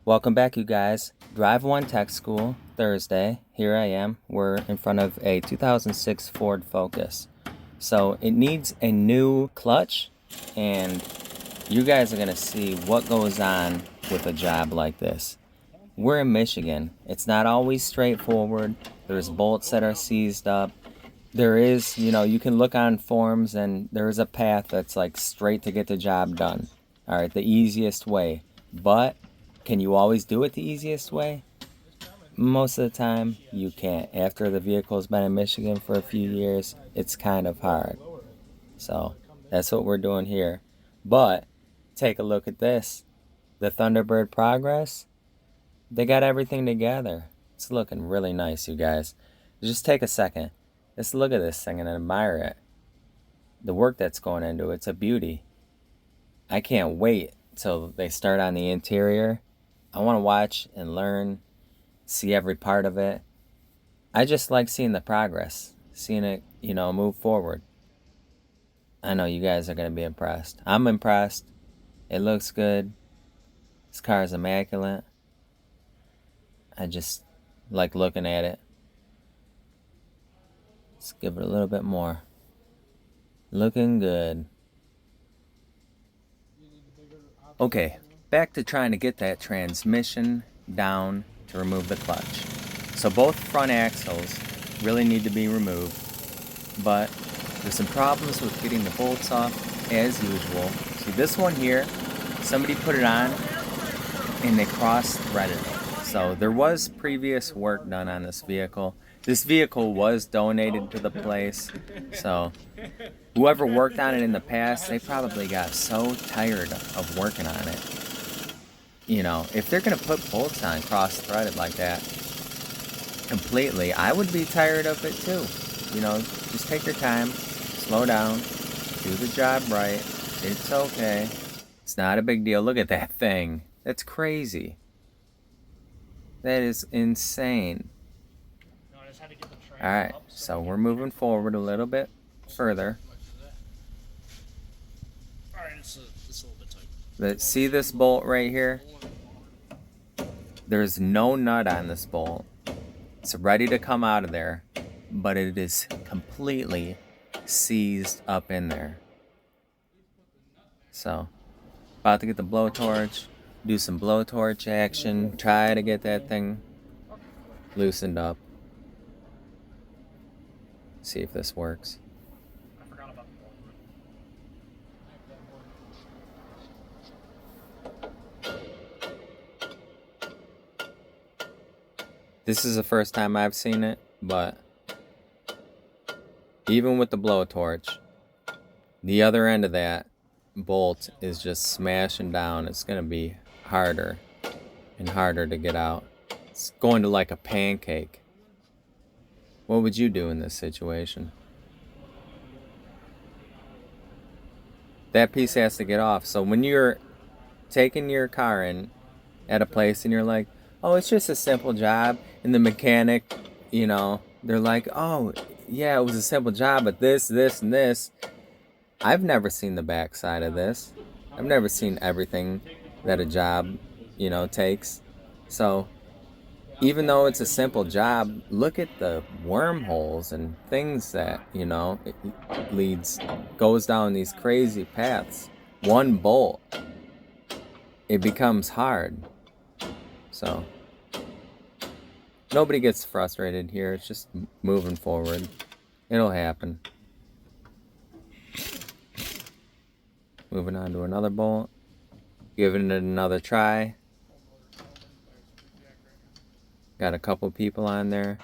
Welcome back, you guys. Drive 1 Tech School, Thursday. Here I am. We're in front of a 2006 Ford Focus. So it needs a new clutch, and you guys are going to see what goes on with a job like this. We're in Michigan. It's not always straightforward. There's bolts that are seized up. There is, you can look on forums and there's a path that's like straight to get the job done. All right, the easiest way. But can you always do it the easiest way? Most of the time, you can't. After the vehicle's been in Michigan for a few years, it's kind of hard. So that's what we're doing here. But take a look at this. The Thunderbird Progress, they got everything together. It's looking really nice, you guys. Just take a second. Just look at this thing and admire it. The work that's going into it, it's a beauty. I can't wait till they start on the interior. I want to watch and learn, see every part of it. I just like seeing the progress, seeing it, move forward. I know you guys are going to be impressed. I'm impressed. It looks good. This car is immaculate. I just like looking at it. Let's give it a little bit more. Looking good. Okay, back to trying to get that transmission down to remove the clutch. So both front axles really need to be removed, but there's some problems with getting the bolts off as usual. See, this one here, somebody put it on and they cross-threaded it. So there was previous work done on this vehicle. This vehicle was donated to the place, so whoever worked on it in the past, they probably got so tired of working on it. If they're going to put bolts on cross-threaded like that completely, I would be tired of it too. Just take your time, slow down, do the job right. It's okay. It's not a big deal. Look at that thing. That's crazy. That is insane. Alright, so we're moving forward a little bit further. It's a little bit tight. But see this bolt right here? There's no nut on this bolt. It's ready to come out of there, but it is completely seized up in there. So, about to get the blowtorch, do some blowtorch action, try to get that thing loosened up. See if this works. I forgot about the This is the first time I've seen it, but even with the blowtorch, the other end of that bolt is just smashing down. It's going to be harder and harder to get out. It's going to like a pancake. What would you do in this situation? That piece has to get off. So when you're taking your car in at a place and you're like, oh, it's just a simple job, and the mechanic, they're like, oh, yeah, it was a simple job, but this, and this. I've never seen the backside of this. I've never seen everything that a job, takes. So even though it's a simple job, look at the wormholes and things that, it goes down these crazy paths. One bolt, it becomes hard. So nobody gets frustrated here. It's just moving forward. It'll happen. Moving on to another bolt. Giving it another try. Got a couple people on there.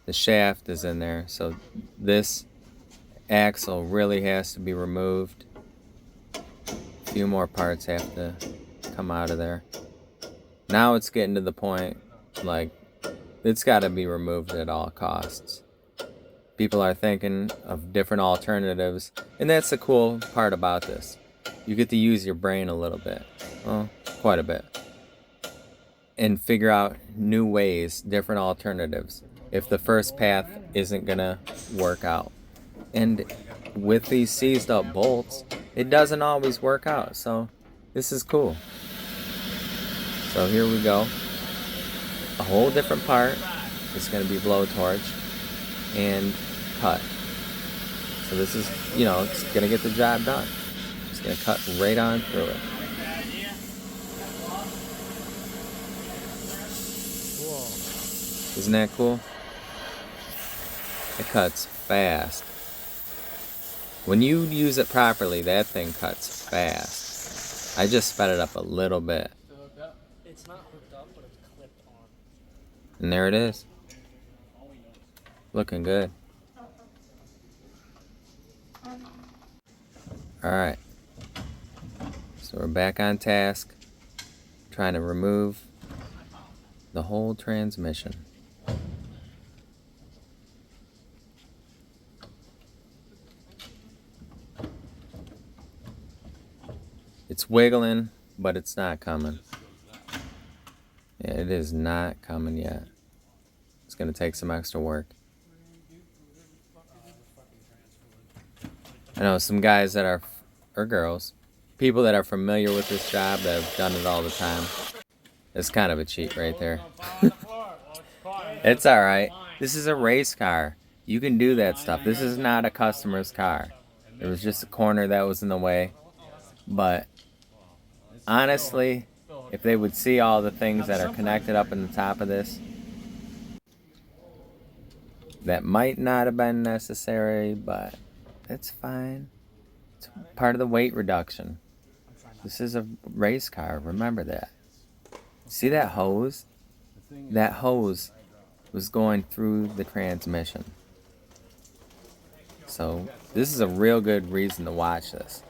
The shaft is in there, so this axle really has to be removed. A few more parts have to come out of there. Now it's getting to the point, like, it's got to be removed at all costs. People are thinking of different alternatives, and that's the cool part about this. You get to use your brain a little bit. Well, quite a bit. And figure out new ways, different alternatives, if the first path isn't gonna work out. And with these seized up bolts, it doesn't always work out, so this is cool. So here we go. A whole different part. It's going to be blowtorch and cut. So this is, it's going to get the job done. It's going to cut right on through it. Isn't that cool? It cuts fast. When you use it properly, that thing cuts fast. I just sped it up a little bit. It's not hooked up, but it's clipped on. And there it is. Looking good. Alright. So we're back on task. Trying to remove the whole transmission. It's wiggling, but it's not coming. Yeah, it is not coming yet. It's going to take some extra work. I know some guys that are, or girls, people that are familiar with this job that have done it all the time. It's kind of a cheat right there. It's alright. This is a race car. You can do that stuff. This is not a customer's car. It was just a corner that was in the way. But honestly, if they would see all the things that are connected up in the top of this, that might not have been necessary, but it's fine. It's part of the weight reduction. This is a race car, remember that. See that hose? That hose was going through the transmission. So this is a real good reason to watch this.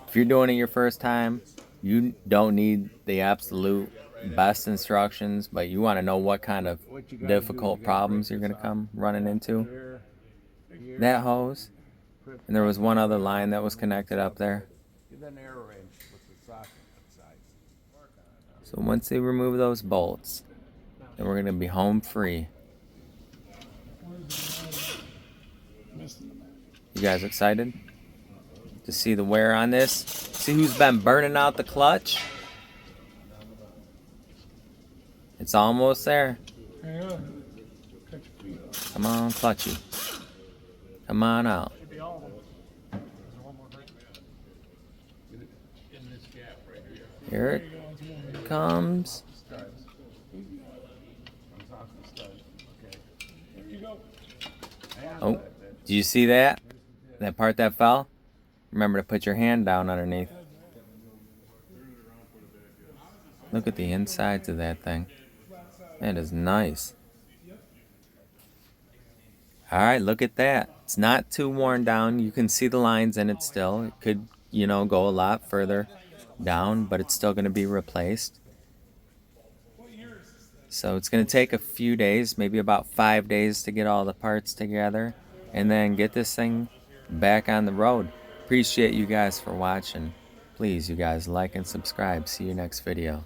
If you're doing it your first time, you don't need the absolute best instructions, but you want to know what kind of difficult problems you're going to come running into. That hose, and there was one other line that was connected up there. So once they remove those bolts, then we're going to be home free. You guys excited to see the wear on this? See who's been burning out the clutch? It's almost there. Come on, clutchy. Come on out. Here it comes. Oh, do you see that? That part that fell? Remember to put your hand down underneath. Look at the insides of that thing. That is nice. Alright, look at that. It's not too worn down. You can see the lines in it still. It could, go a lot further down, but it's still going to be replaced. So it's going to take a few days, maybe about 5 days to get all the parts together and then get this thing back on the road. Appreciate you guys for watching. Please, you guys, like and subscribe. See you next video.